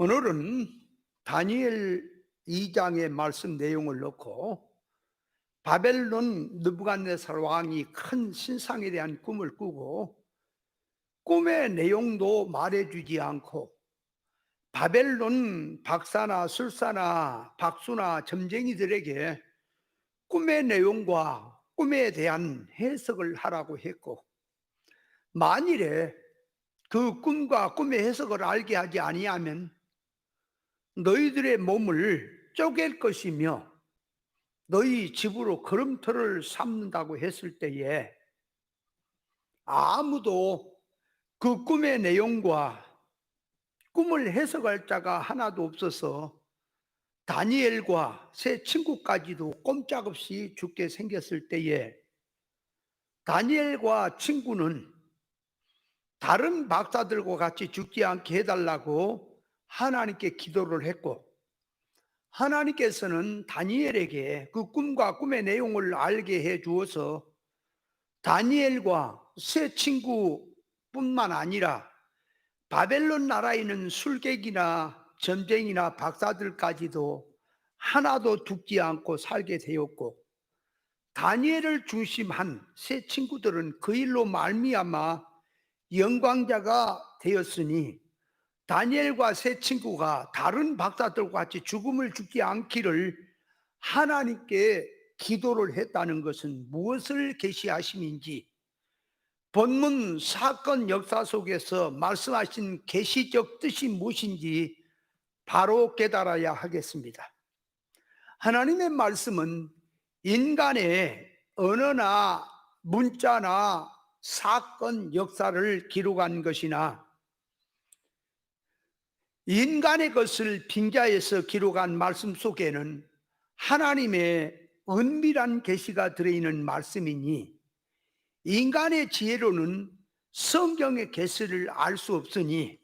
오늘은 다니엘 2장의 말씀 내용을 넣고 바벨론 느부갓네살 왕이 큰 신상에 대한 꿈을 꾸고 꿈의 내용도 말해주지 않고 바벨론 박사나 술사나 박수나 점쟁이들에게 꿈의 내용과 꿈에 대한 해석을 하라고 했고, 만일에 그 꿈과 꿈의 해석을 알게 하지 아니하면 너희들의 몸을 쪼갤 것이며 너희 집으로 걸음터를 삼는다고 했을 때에 아무도 그 꿈의 내용과 꿈을 해석할 자가 하나도 없어서 다니엘과 세 친구까지도 꼼짝없이 죽게 생겼을 때에 다니엘과 친구는 다른 박사들과 같이 죽지 않게 해달라고 하나님께 기도를 했고, 하나님께서는 다니엘에게 그 꿈과 꿈의 내용을 알게 해 주어서 다니엘과 세 친구뿐만 아니라 바벨론 나라에 있는 술객이나 점쟁이나 박사들까지도 하나도 죽지 않고 살게 되었고, 다니엘을 중심한 세 친구들은 그 일로 말미암아 영광자가 되었으니 다니엘과 세 친구가 다른 박사들과 같이 죽음을 죽지 않기를 하나님께 기도를 했다는 것은 무엇을 계시하심인지, 본문 사건 역사 속에서 말씀하신 계시적 뜻이 무엇인지 바로 깨달아야 하겠습니다. 하나님의 말씀은 인간의 언어나 문자나 사건 역사를 기록한 것이나 인간의 것을 빙자해서 기록한 말씀 속에는 하나님의 은밀한 계시가 들어있는 말씀이니 인간의 지혜로는 성경의 계시를 알 수 없으니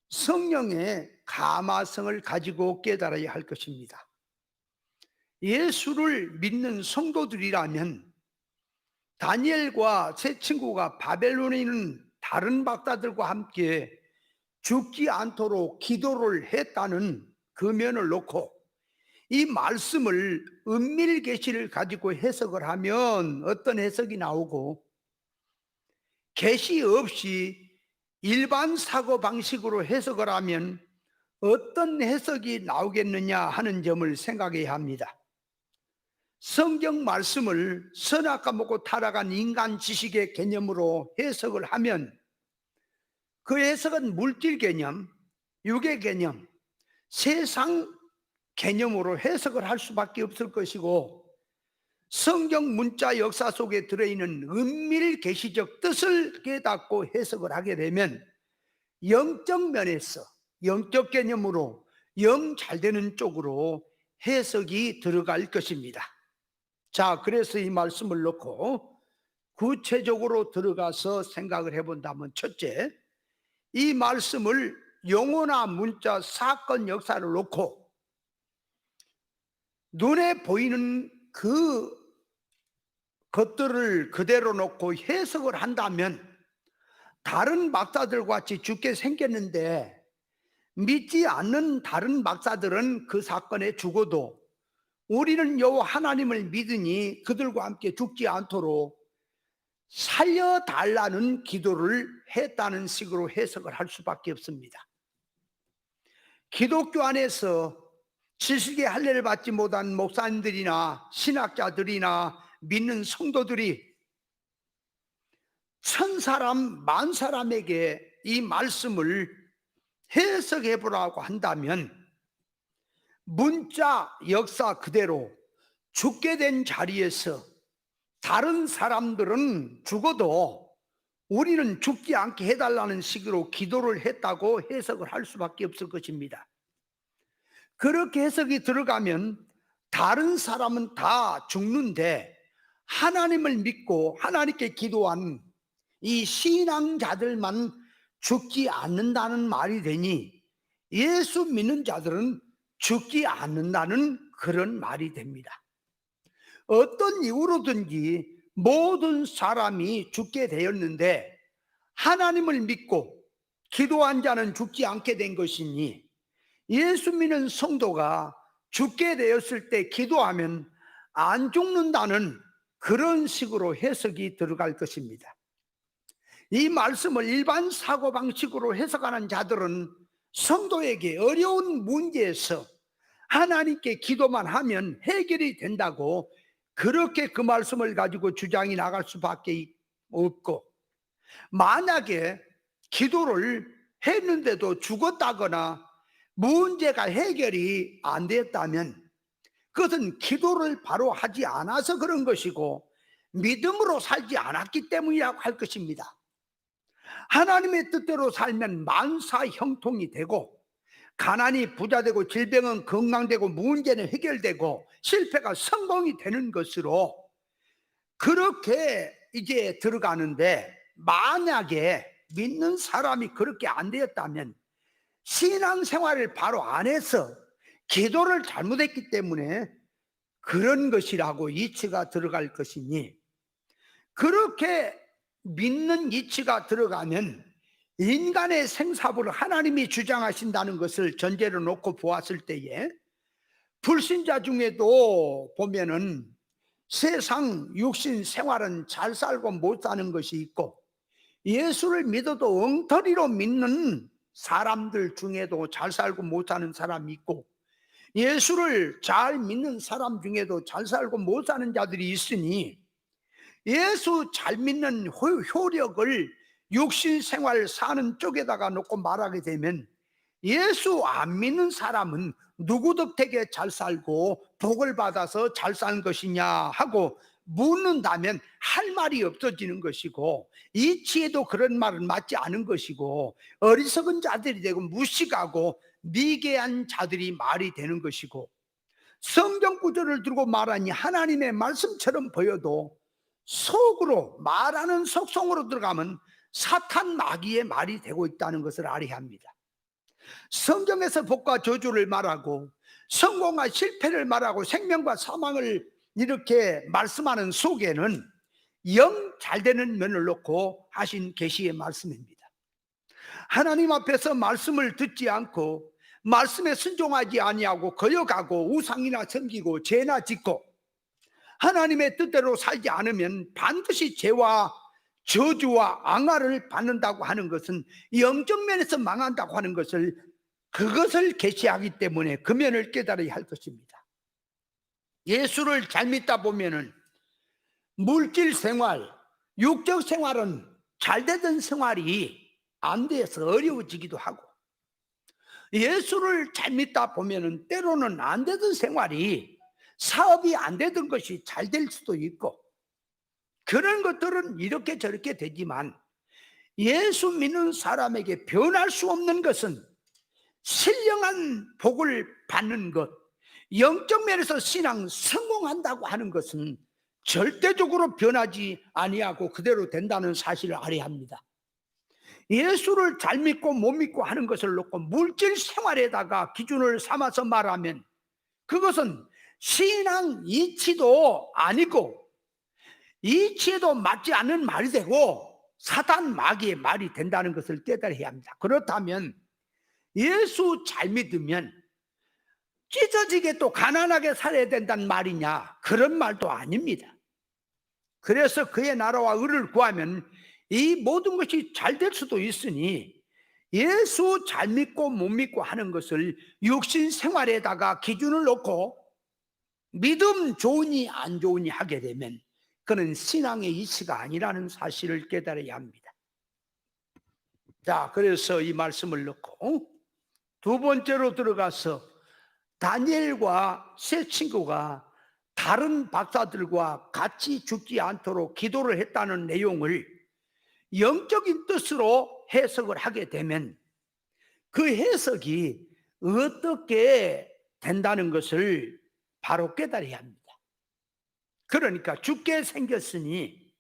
성령의 가마성을 가지고 깨달아야 할 것입니다. 예수를 믿는 성도들이라면 다니엘과 세 친구가 바벨론에 있는 다른 박사들과 함께 죽지 않도록 기도를 했다는 그 면을 놓고 이 말씀을 은밀 계시를 가지고 해석을 하면 어떤 해석이 나오고, 계시 없이 일반 사고 방식으로 해석을 하면 어떤 해석이 나오겠느냐 하는 점을 생각해야 합니다. 성경 말씀을 선악과 먹고 타락한 인간 지식의 개념으로 해석을 하면 그 해석은 물질 개념, 육의 개념, 세상 개념으로 해석을 할 수밖에 없을 것이고, 성경 문자 역사 속에 들어있는 은밀 계시적 뜻을 깨닫고 해석을 하게 되면 영적 면에서 영적 개념으로 영 잘 되는 쪽으로 해석이 들어갈 것입니다. 자, 그래서 이 말씀을 놓고 구체적으로 들어가서 생각을 해본다면, 첫째, 이 말씀을 용어나 문자, 사건, 역사를 놓고 눈에 보이는 그 것들을 그대로 놓고 해석을 한다면 다른 박사들과 같이 죽게 생겼는데, 믿지 않는 다른 박사들은 그 사건에 죽어도 우리는 여호와 하나님을 믿으니 그들과 함께 죽지 않도록 살려달라는 기도를 했다는 식으로 해석을 할 수밖에 없습니다. 기독교 안에서 지식의 할례를 받지 못한 목사님들이나 신학자들이나 믿는 성도들이 천 사람, 만 사람에게 이 말씀을 해석해 보라고 한다면 문자 역사 그대로 죽게 된 자리에서 다른 사람들은 죽어도 우리는 죽지 않게 해달라는 식으로 기도를 했다고 해석을 할 수밖에 없을 것입니다. 그렇게 해석이 들어가면 다른 사람은 다 죽는데 하나님을 믿고 하나님께 기도한 이 신앙자들만 죽지 않는다는 말이 되니 예수 믿는 자들은 죽지 않는다는 그런 말이 됩니다. 어떤 이유로든지 모든 사람이 죽게 되었는데 하나님을 믿고 기도한 자는 죽지 않게 된 것이니 예수 믿는 성도가 죽게 되었을 때 기도하면 안 죽는다는 그런 식으로 해석이 들어갈 것입니다. 이 말씀을 일반 사고방식으로 해석하는 자들은 성도에게 어려운 문제에서 하나님께 기도만 하면 해결이 된다고 그렇게 그 말씀을 가지고 주장이 나갈 수밖에 없고, 만약에 기도를 했는데도 죽었다거나 문제가 해결이 안 됐다면 그것은 기도를 바로 하지 않아서 그런 것이고 믿음으로 살지 않았기 때문이라고 할 것입니다. 하나님의 뜻대로 살면 만사 형통이 되고, 가난이 부자되고, 질병은 건강되고, 문제는 해결되고, 실패가 성공이 되는 것으로 그렇게 이제 들어가는데, 만약에 믿는 사람이 그렇게 안 되었다면 신앙생활을 바로 안 해서 기도를 잘못했기 때문에 그런 것이라고 이치가 들어갈 것이니, 그렇게 믿는 이치가 들어가면 인간의 생사부를 하나님이 주장하신다는 것을 전제로 놓고 보았을 때에, 불신자 중에도 보면은 세상 육신 생활은 잘 살고 못 사는 것이 있고, 예수를 믿어도 엉터리로 믿는 사람들 중에도 잘 살고 못 사는 사람이 있고, 예수를 잘 믿는 사람 중에도 잘 살고 못 사는 자들이 있으니, 예수 잘 믿는 효력을 육신 생활 사는 쪽에다가 놓고 말하게 되면, 예수 안 믿는 사람은 누구 덕택에 잘 살고 복을 받아서 잘 사는 것이냐 하고 묻는다면 할 말이 없어지는 것이고, 이치에도 그런 말은 맞지 않은 것이고, 어리석은 자들이 되고 무식하고 미개한 자들이 말이 되는 것이고, 성경 구절을 들고 말하니 하나님의 말씀처럼 보여도 속으로 말하는 속성으로 들어가면 사탄 마귀의 말이 되고 있다는 것을 알아야 합니다. 성경에서 복과 저주를 말하고 성공과 실패를 말하고 생명과 사망을 이렇게 말씀하는 속에는 영 잘되는 면을 놓고 하신 계시의 말씀입니다. 하나님 앞에서 말씀을 듣지 않고 말씀에 순종하지 아니하고 거역하고 우상이나 섬기고 죄나 짓고 하나님의 뜻대로 살지 않으면 반드시 죄와 저주와 앙화를 받는다고 하는 것은, 영적 면에서 망한다고 하는 것을, 그것을 계시하기 때문에 그 면을 깨달아야 할 것입니다. 예수를 잘 믿다 보면은 물질 생활, 육적 생활은 잘 되던 생활이 안 돼서 어려워지기도 하고, 예수를 잘 믿다 보면은 때로는 안 되던 생활이, 사업이 안 되던 것이 잘 될 수도 있고, 그런 것들은 이렇게 저렇게 되지만 예수 믿는 사람에게 변할 수 없는 것은 신령한 복을 받는 것, 영적 면에서 신앙 성공한다고 하는 것은 절대적으로 변하지 아니하고 그대로 된다는 사실을 알아야 합니다. 예수를 잘 믿고 못 믿고 하는 것을 놓고 물질 생활에다가 기준을 삼아서 말하면 그것은 신앙 이치도 아니고 이치에도 맞지 않는 말이 되고 사단 마귀의 말이 된다는 것을 깨달아야 합니다. 그렇다면 예수 잘 믿으면 찢어지게 또 가난하게 살아야 된다는 말이냐? 그런 말도 아닙니다. 그래서 그의 나라와 의를 구하면 이 모든 것이 잘 될 수도 있으니, 예수 잘 믿고 못 믿고 하는 것을 육신 생활에다가 기준을 놓고 믿음 좋으니 안 좋으니 하게 되면 그는 신앙의 이치가 아니라는 사실을 깨달아야 합니다. 자, 그래서 이 말씀을 놓고 두 번째로 들어가서 다니엘과 세 친구가 다른 박사들과 같이 죽지 않도록 기도를 했다는 내용을 영적인 뜻으로 해석을 하게 되면 그 해석이 어떻게 된다는 것을 바로 깨달아야 합니다. 그러니까 죽게 생겼으니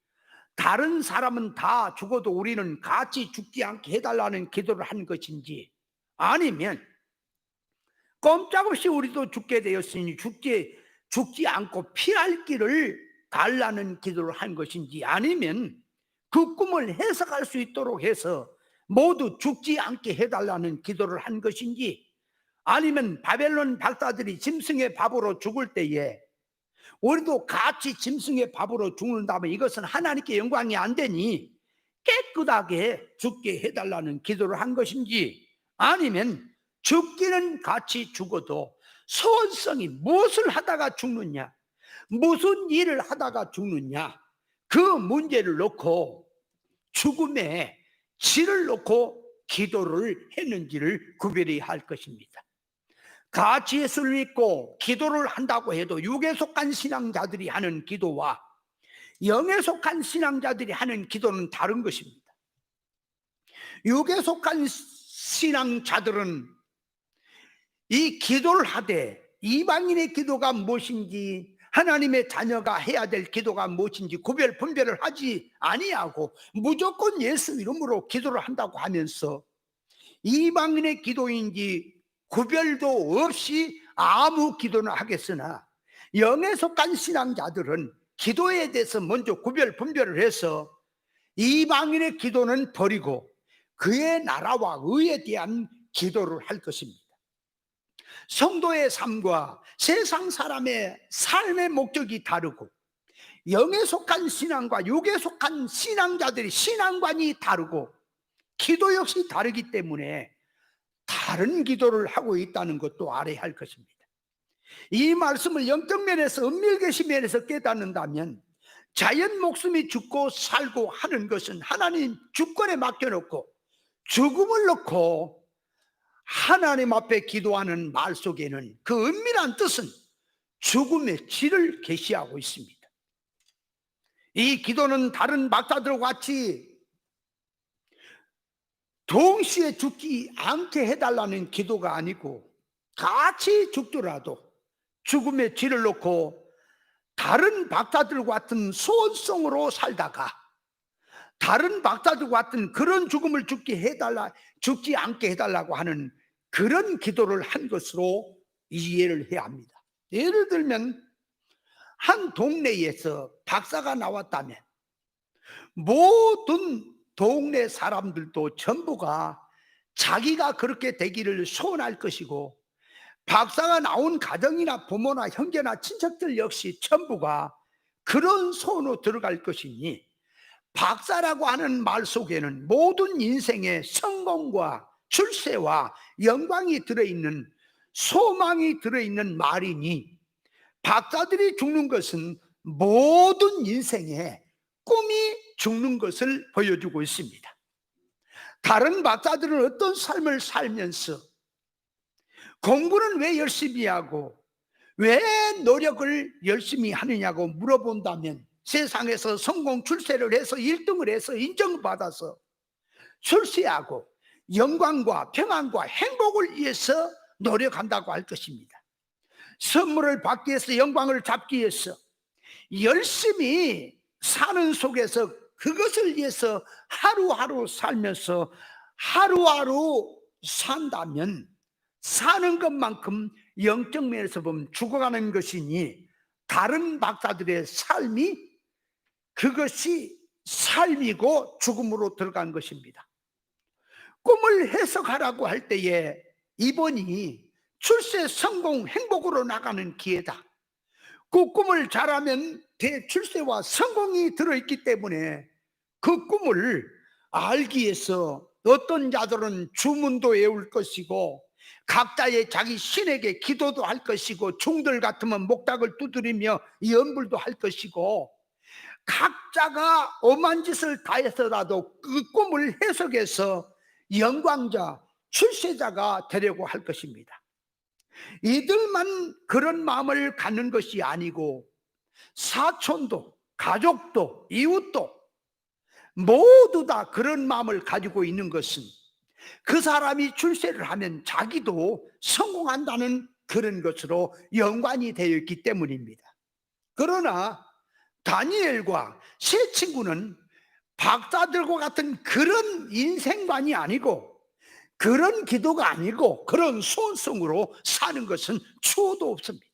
다른 사람은 다 죽어도 우리는 같이 죽지 않게 해달라는 기도를 한 것인지, 아니면 꼼짝없이 우리도 죽게 되었으니 죽지 않고 피할 길을 달라는 기도를 한 것인지, 아니면 그 꿈을 해석할 수 있도록 해서 모두 죽지 않게 해달라는 기도를 한 것인지, 아니면 바벨론 박사들이 짐승의 밥으로 죽을 때에 우리도 같이 짐승의 밥으로 죽는다면 이것은 하나님께 영광이 안 되니 깨끗하게 죽게 해달라는 기도를 한 것인지, 아니면 죽기는 같이 죽어도 소원성이 무엇을 하다가 죽느냐, 무슨 일을 하다가 죽느냐, 그 문제를 놓고 죽음의 질을 놓고 기도를 했는지를 구별해야 할 것입니다. 같이 예수를 믿고 기도를 한다고 해도 육에 속한 신앙자들이 하는 기도와 영에 속한 신앙자들이 하는 기도는 다른 것입니다. 육에 속한 신앙자들은 이 기도를 하되 이방인의 기도가 무엇인지, 하나님의 자녀가 해야 될 기도가 무엇인지 구별 분별을 하지 아니하고 무조건 예수 이름으로 기도를 한다고 하면서 이방인의 기도인지 구별도 없이 아무 기도나 하겠으나, 영에 속한 신앙자들은 기도에 대해서 먼저 구별 분별을 해서 이방인의 기도는 버리고 그의 나라와 의에 대한 기도를 할 것입니다. 성도의 삶과 세상 사람의 삶의 목적이 다르고, 영에 속한 신앙과 육에 속한 신앙자들이 신앙관이 다르고 기도 역시 다르기 때문에 다른 기도를 하고 있다는 것도 알아야 할 것입니다. 이 말씀을 영적 면에서, 은밀계시 면에서 깨닫는다면 자연 목숨이 죽고 살고 하는 것은 하나님 주권에 맡겨놓고 죽음을 놓고 하나님 앞에 기도하는 말 속에는 그 은밀한 뜻은 죽음의 질을 계시하고 있습니다. 이 기도는 다른 막사들과 같이 동시에 죽지 않게 해달라는 기도가 아니고, 같이 죽더라도 죽음의 질을 놓고 다른 박사들과 같은 소원성으로 살다가 다른 박사들과 같은 그런 죽음을 죽지 않게 해달라고 하는 그런 기도를 한 것으로 이해를 해야 합니다. 예를 들면 한 동네에서 박사가 나왔다면 모든 동네 사람들도 전부가 자기가 그렇게 되기를 소원할 것이고, 박사가 나온 가정이나 부모나 형제나 친척들 역시 전부가 그런 소원으로 들어갈 것이니, 박사라고 하는 말 속에는 모든 인생의 성공과 출세와 영광이 들어있는, 소망이 들어있는 말이니, 박사들이 죽는 것은 모든 인생의 꿈이 죽는 것을 보여주고 있습니다. 다른 박사들은 어떤 삶을 살면서 공부는 왜 열심히 하고 왜 노력을 열심히 하느냐고 물어본다면, 세상에서 성공 출세를 해서 1등을 해서 인정을 받아서 출세하고 영광과 평안과 행복을 위해서 노력한다고 할 것입니다. 선물을 받기 위해서, 영광을 잡기 위해서 열심히 사는 속에서 그것을 위해서 하루하루 살면서 하루하루 산다면 사는 것만큼 영적 면에서 보면 죽어가는 것이니, 다른 박사들의 삶이 그것이 삶이고 죽음으로 들어간 것입니다. 꿈을 해석하라고 할 때에 이번이 출세, 성공, 행복으로 나가는 기회다. 그 꿈을 잘하면 대출세와 성공이 들어있기 때문에 그 꿈을 알기 위해서 어떤 자들은 주문도 외울 것이고 각자의 자기 신에게 기도도 할 것이고, 중들 같으면 목닥을 두드리며 연불도 할 것이고, 각자가 엄한 짓을 다 해서라도 그 꿈을 해석해서 영광자, 출세자가 되려고 할 것입니다. 이들만 그런 마음을 갖는 것이 아니고 사촌도, 가족도, 이웃도 모두 다 그런 마음을 가지고 있는 것은 그 사람이 출세를 하면 자기도 성공한다는 그런 것으로 연관이 되어 있기 때문입니다. 그러나 다니엘과 세 친구는 박사들과 같은 그런 인생관이 아니고, 그런 기도가 아니고, 그런 소원성으로 사는 것은 추호도 없습니다.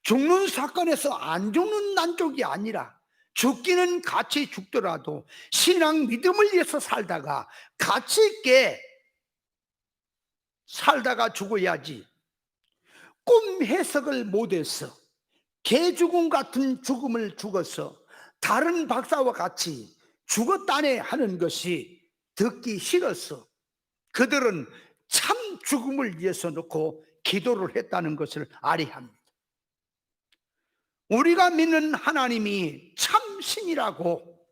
죽는 사건에서 안 죽는 난쪽이 아니라 죽기는 같이 죽더라도 신앙 믿음을 위해서 살다가 가치 있게 살다가 죽어야지 꿈 해석을 못해서 개 죽음 같은 죽음을 죽어서 다른 박사와 같이 죽었다네 하는 것이 듣기 싫어서 그들은 참 죽음을 위해서 놓고 기도를 했다는 것을 알아야 합니다. 우리가 믿는 하나님이 참 신이라고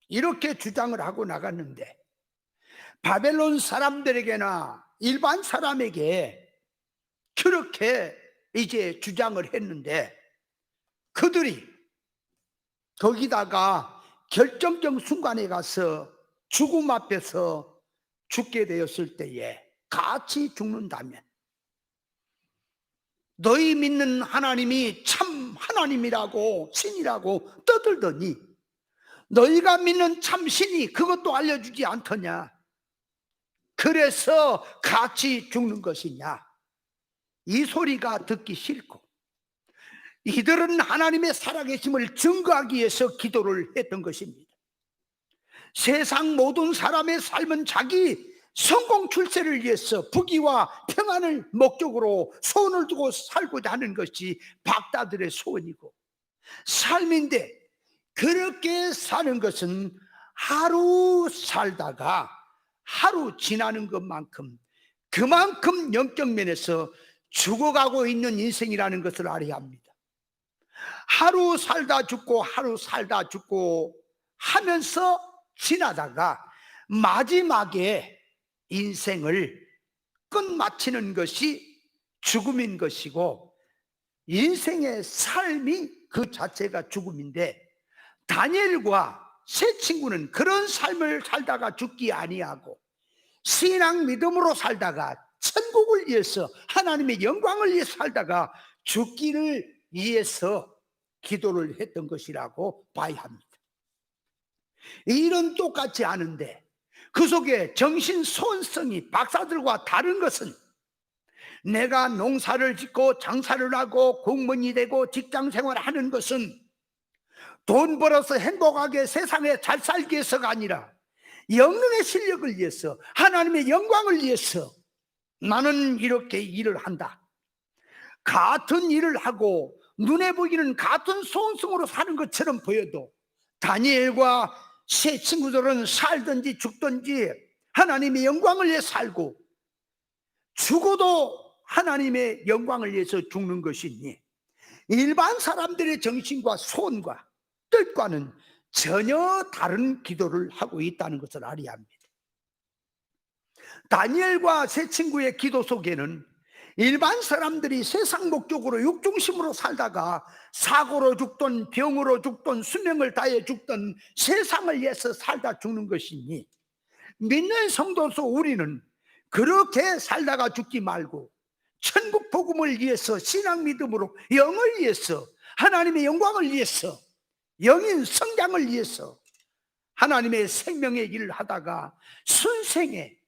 이렇게 주장을 하고 나갔는데 바벨론 사람들에게나 일반 사람에게 그렇게 이제 주장을 했는데 그들이 거기다가 결정적 순간에 가서 죽음 앞에서 죽게 되었을 때에 같이 죽는다면 너희 믿는 하나님이 참 하나님이라고 신이라고 떠들더니 너희가 믿는 참 신이 그것도 알려주지 않더냐? 그래서 같이 죽는 것이냐? 이 소리가 듣기 싫고 이들은 하나님의 살아계심을 증거하기 위해서 기도를 했던 것입니다. 세상 모든 사람의 삶은 자기 성공 출세를 위해서 부귀와 평안을 목적으로 소원을 두고 살고자 하는 것이 박사들의 소원이고 삶인데 그렇게 사는 것은 하루 살다가 하루 지나는 것만큼 그만큼 영적 면에서 죽어가고 있는 인생이라는 것을 알아야 합니다. 하루 살다 죽고 하루 살다 죽고 하면서 지나다가 마지막에 인생을 끝마치는 것이 죽음인 것이고 인생의 삶이 그 자체가 죽음인데 다니엘과 세 친구는 그런 삶을 살다가 죽기 아니하고 신앙 믿음으로 살다가 천국을 위해서 하나님의 영광을 위해서 살다가 죽기를 위해서 기도를 했던 것이라고 봐야 합니다. 일은 똑같지 않은데 그 속에 정신 소원성이 박사들과 다른 것은 내가 농사를 짓고 장사를 하고 공무원이 되고 직장 생활을 하는 것은 돈 벌어서 행복하게 세상에 잘 살기 위해서가 아니라 영능의 실력을 위해서 하나님의 영광을 위해서 나는 이렇게 일을 한다. 같은 일을 하고 눈에 보기는 같은 소원성으로 사는 것처럼 보여도 다니엘과 세 친구들은 살든지 죽든지 하나님의 영광을 위해 살고 죽어도 하나님의 영광을 위해서 죽는 것이니 일반 사람들의 정신과 소원과 뜻과는 전혀 다른 기도를 하고 있다는 것을 알아야 합니다. 다니엘과 세 친구의 기도 속에는 일반 사람들이 세상 목적으로 육중심으로 살다가 사고로 죽든 병으로 죽든 수명을 다해 죽든 세상을 위해서 살다 죽는 것이니 믿는 성도서 우리는 그렇게 살다가 죽지 말고 천국 복음을 위해서 신앙 믿음으로 영을 위해서 하나님의 영광을 위해서 영인 성장을 위해서 하나님의 생명의 일을 하다가 순생의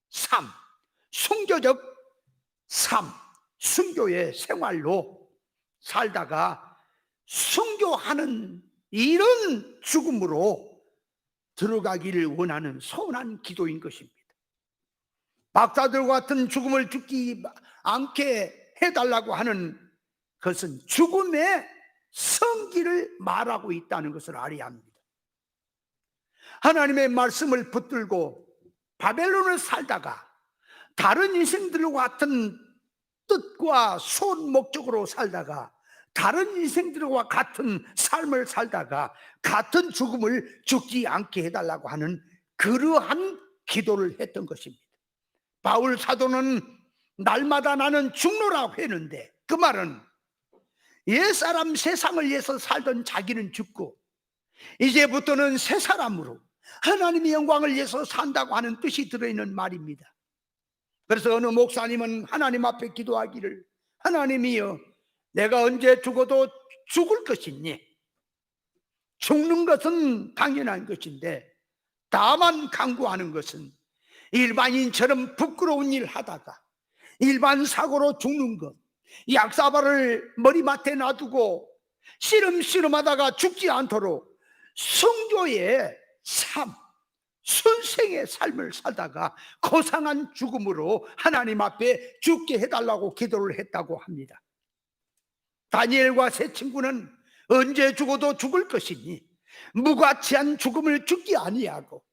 삶, 순교적 삶, 순교의 생활로 살다가 순교하는 이런 죽음으로 들어가기를 원하는 소원한 기도인 것입니다. 박사들 같은 죽음을 죽지 않게 해달라고 하는 것은 죽음의 성기를 말하고 있다는 것을 알아야 합니다. 하나님의 말씀을 붙들고 바벨론을 살다가 다른 인생들과 같은 뜻과 소원 목적으로 살다가 다른 인생들과 같은 삶을 살다가 같은 죽음을 죽지 않게 해달라고 하는 그러한 기도를 했던 것입니다. 바울 사도는 날마다 나는 죽노라고 했는데 그 말은 옛사람 세상을 위해서 살던 자기는 죽고 이제부터는 새 사람으로 하나님의 영광을 위해서 산다고 하는 뜻이 들어있는 말입니다. 그래서 어느 목사님은 하나님 앞에 기도하기를 하나님이여 내가 언제 죽어도 죽을 것이니 죽는 것은 당연한 것인데 다만 강구하는 것은 일반인처럼 부끄러운 일 하다가 일반 사고로 죽는 것 약사발을 머리맡에 놔두고 씨름씨름하다가 죽지 않도록 순교의 삶, 순생의 삶을 살다가 고상한 죽음으로 하나님 앞에 죽게 해달라고 기도를 했다고 합니다. 다니엘과 세 친구는 언제 죽어도 죽을 것이니 무가치한 죽음을 죽지 아니하고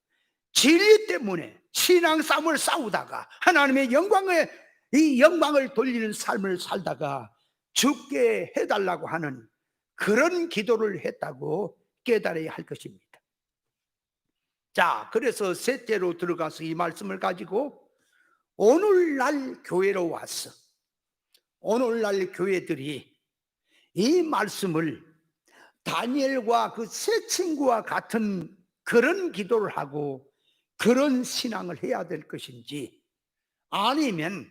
진리 때문에 신앙 싸움을 싸우다가 하나님의 영광을 돌리는 삶을 살다가 죽게 해달라고 하는 그런 기도를 했다고 깨달아야 할 것입니다. 자, 그래서 셋째로 들어가서 이 말씀을 가지고 오늘날 교회로 왔어. 오늘날 교회들이 이 말씀을 다니엘과 그 세 친구와 같은 그런 기도를 하고 그런 신앙을 해야 될 것인지, 아니면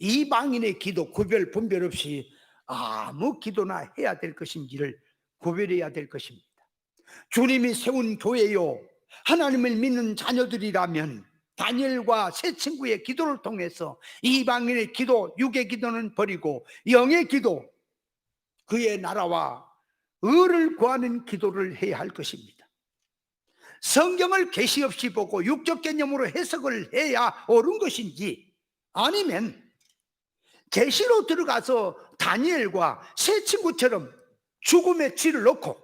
이방인의 기도 구별 분별 없이 아무 기도나 해야 될 것인지를 구별해야 될 것입니다. 주님이 세운 교회요, 하나님을 믿는 자녀들이라면 다니엘과 세 친구의 기도를 통해서 이방인의 기도, 육의 기도는 버리고 영의 기도, 그의 나라와 의를 구하는 기도를 해야 할 것입니다. 성경을 계시 없이 보고 육적 개념으로 해석을 해야 옳은 것인지, 아니면 계시로 들어가서 다니엘과 세 친구처럼 죽음의 쥐를 놓고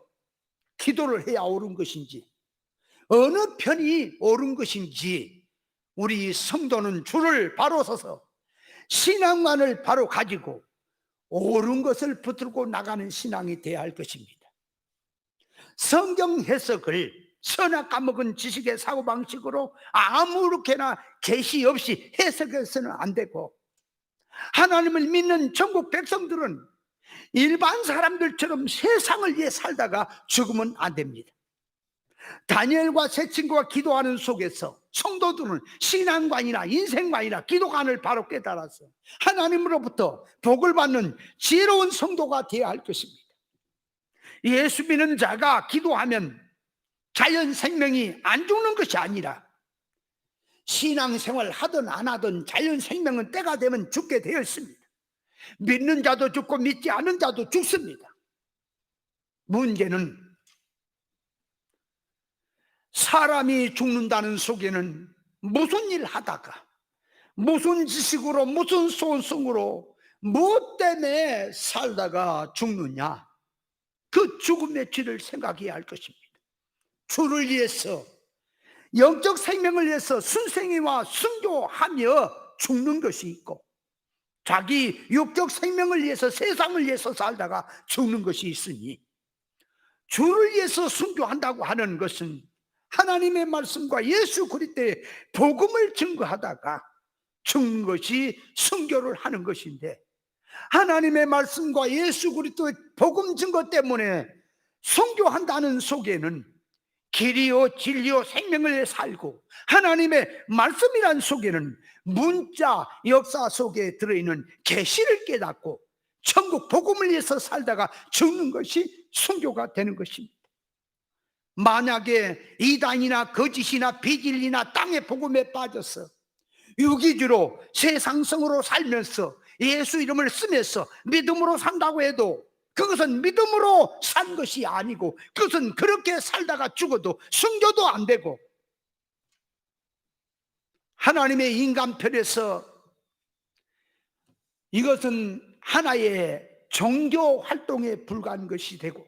기도를 해야 옳은 것인지, 어느 편이 옳은 것인지, 우리 성도는 줄을 바로 서서 신앙만을 바로 가지고 옳은 것을 붙들고 나가는 신앙이 되어야 할 것입니다. 성경 해석을 선악 까먹은 지식의 사고방식으로 아무렇게나 계시 없이 해석해서는 안 되고, 하나님을 믿는 전국 백성들은 일반 사람들처럼 세상을 위해 살다가 죽으면 안 됩니다. 다니엘과 세 친구가 기도하는 속에서 성도들은 신앙관이나 인생관이나 기도관을 바로 깨달아서 하나님으로부터 복을 받는 지혜로운 성도가 되어야 할 것입니다. 예수 믿는 자가 기도하면 자연 생명이 안 죽는 것이 아니라 신앙생활 하든 안 하든 자연 생명은 때가 되면 죽게 되어 있습니다. 믿는 자도 죽고 믿지 않은 자도 죽습니다. 문제는 사람이 죽는다는 속에는 무슨 일 하다가 무슨 지식으로 무슨 소원성으로 무엇 때문에 살다가 죽느냐, 그 죽음의 질을 생각해야 할 것입니다. 주를 위해서, 영적 생명을 위해서 순생애와 순교하며 죽는 것이 있고, 자기 육적 생명을 위해서 세상을 위해서 살다가 죽는 것이 있으니, 주를 위해서 순교한다고 하는 것은 하나님의 말씀과 예수 그리스도의 복음을 증거하다가 죽는 것이 순교를 하는 것인데, 하나님의 말씀과 예수 그리스도의 복음 증거 때문에 순교한다는 속에는 길이요 진리요 생명을 살고, 하나님의 말씀이란 속에는 문자 역사 속에 들어있는 계시를 깨닫고 천국 복음을 위해서 살다가 죽는 것이 순교가 되는 것입니다. 만약에 이단이나 거짓이나 비진리나 땅의 복음에 빠져서 유기주로 세상성으로 살면서 예수 이름을 쓰면서 믿음으로 산다고 해도 그것은 믿음으로 산 것이 아니고, 그것은 그렇게 살다가 죽어도 순교도 안 되고, 하나님의 인간편에서 이것은 하나의 종교 활동에 불과한 것이 되고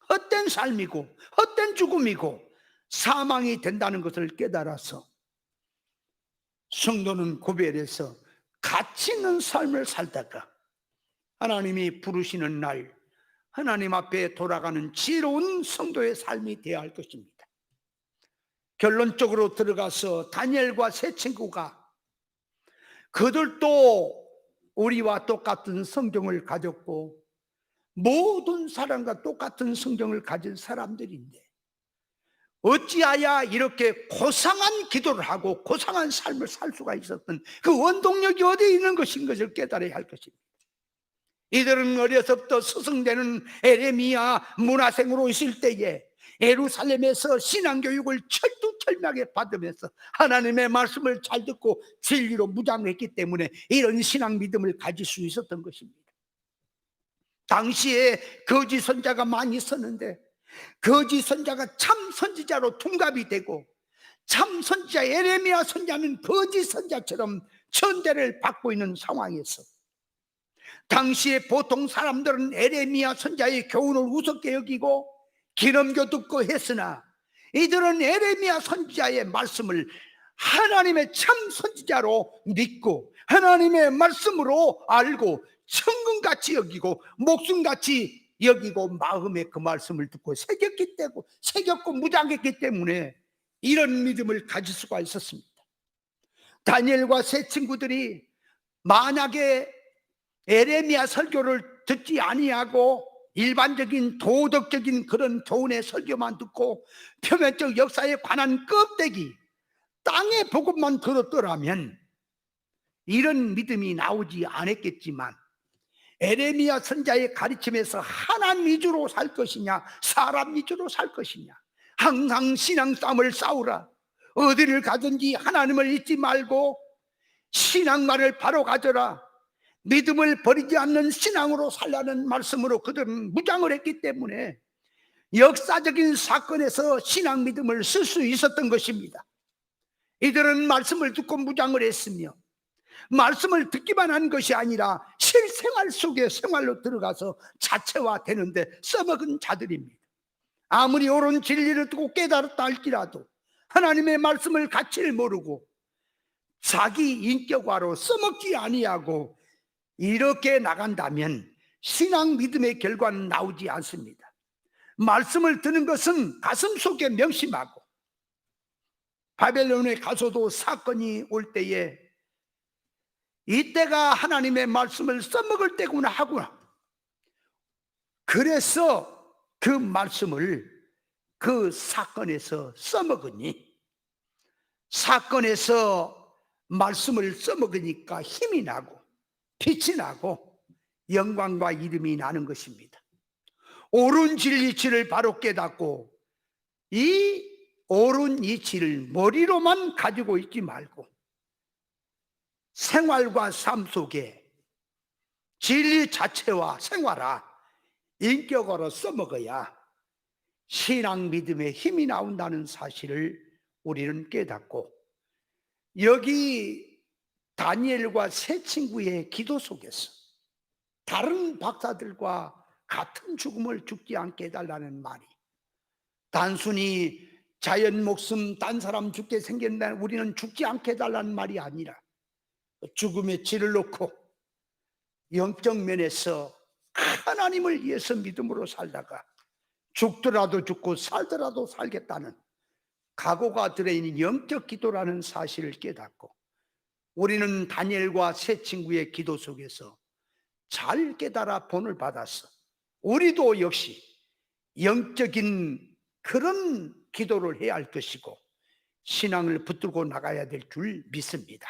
헛된 삶이고 헛된 죽음이고 사망이 된다는 것을 깨달아서 성도는 구별해서 가치 있는 삶을 살다가 하나님이 부르시는 날 하나님 앞에 돌아가는 지혜로운 성도의 삶이 되어야 할 것입니다. 결론적으로 들어가서 다니엘과 세 친구가 그들도 우리와 똑같은 성경을 가졌고 모든 사람과 똑같은 성경을 가진 사람들인데 어찌하여 이렇게 고상한 기도를 하고 고상한 삶을 살 수가 있었던 그 원동력이 어디에 있는 것인 것을 깨달아야 할 것입니다. 이들은 어려서부터 스승되는 에레미야 문화생으로 있을 때에 예루살렘에서 신앙교육을 철두철미하게 받으면서 하나님의 말씀을 잘 듣고 진리로 무장했기 때문에 이런 신앙 믿음을 가질 수 있었던 것입니다. 당시에 거짓 선자가 많이 있었는데 거짓 선자가 참 선지자로 둔갑이 되고 참 선지자 예레미야 선지자는 거짓 선지자처럼 천대를 받고 있는 상황에서 당시에 보통 사람들은 예레미야 선지자의 교훈을 우습게 여기고 기름겨 듣고 했으나 이들은 예레미야 선지자의 말씀을 하나님의 참 선지자로 믿고 하나님의 말씀으로 알고 천금같이 여기고 목숨같이 여기고 마음에 그 말씀을 듣고 새겼고 무장했기 때문에 이런 믿음을 가질 수가 있었습니다. 다니엘과 세 친구들이 만약에 예레미야 설교를 듣지 아니하고 일반적인 도덕적인 그런 교훈의 설교만 듣고 표면적 역사에 관한 껍데기 땅의 복음만 들었더라면 이런 믿음이 나오지 않았겠지만 예레미야 선자의 가르침에서 하나님 위주로 살 것이냐 사람 위주로 살 것이냐, 항상 신앙 싸움을 싸우라, 어디를 가든지 하나님을 잊지 말고 신앙만을 바로 가져라, 믿음을 버리지 않는 신앙으로 살라는 말씀으로 그들은 무장을 했기 때문에 역사적인 사건에서 신앙 믿음을 쓸 수 있었던 것입니다. 이들은 말씀을 듣고 무장을 했으며 말씀을 듣기만 한 것이 아니라 실생활 속에 생활로 들어가서 자체화되는데 써먹은 자들입니다. 아무리 옳은 진리를 듣고 깨달았다 할지라도 하나님의 말씀을 가치를 모르고 자기 인격화로 써먹지 아니하고 이렇게 나간다면 신앙 믿음의 결과는 나오지 않습니다. 말씀을 듣는 것은 가슴 속에 명심하고 바벨론에 가서도 사건이 올 때에 이때가 하나님의 말씀을 써먹을 때구나 하구나, 그래서 그 말씀을 그 사건에서 써먹으니 사건에서 말씀을 써먹으니까 힘이 나고 빛이 나고 영광과 이름이 나는 것입니다. 옳은 진리치를 바로 깨닫고 이 옳은 이치를 머리로만 가지고 있지 말고 생활과 삶 속에 진리 자체와 생활화 인격으로 써먹어야 신앙 믿음의 힘이 나온다는 사실을 우리는 깨닫고, 여기 다니엘과 세 친구의 기도 속에서 다른 박사들과 같은 죽음을 죽지 않게 해달라는 말이 단순히 자연 목숨 딴 사람 죽게 생겼는데 우리는 죽지 않게 해달라는 말이 아니라 죽음의 질을 놓고 영적 면에서 하나님을 위해서 믿음으로 살다가 죽더라도 죽고 살더라도 살겠다는 각오가 들어있는 영적 기도라는 사실을 깨닫고 우리는 다니엘과 세 친구의 기도 속에서 잘 깨달아 본을 받아서 우리도 역시 영적인 그런 기도를 해야 할 것이고 신앙을 붙들고 나가야 될 줄 믿습니다.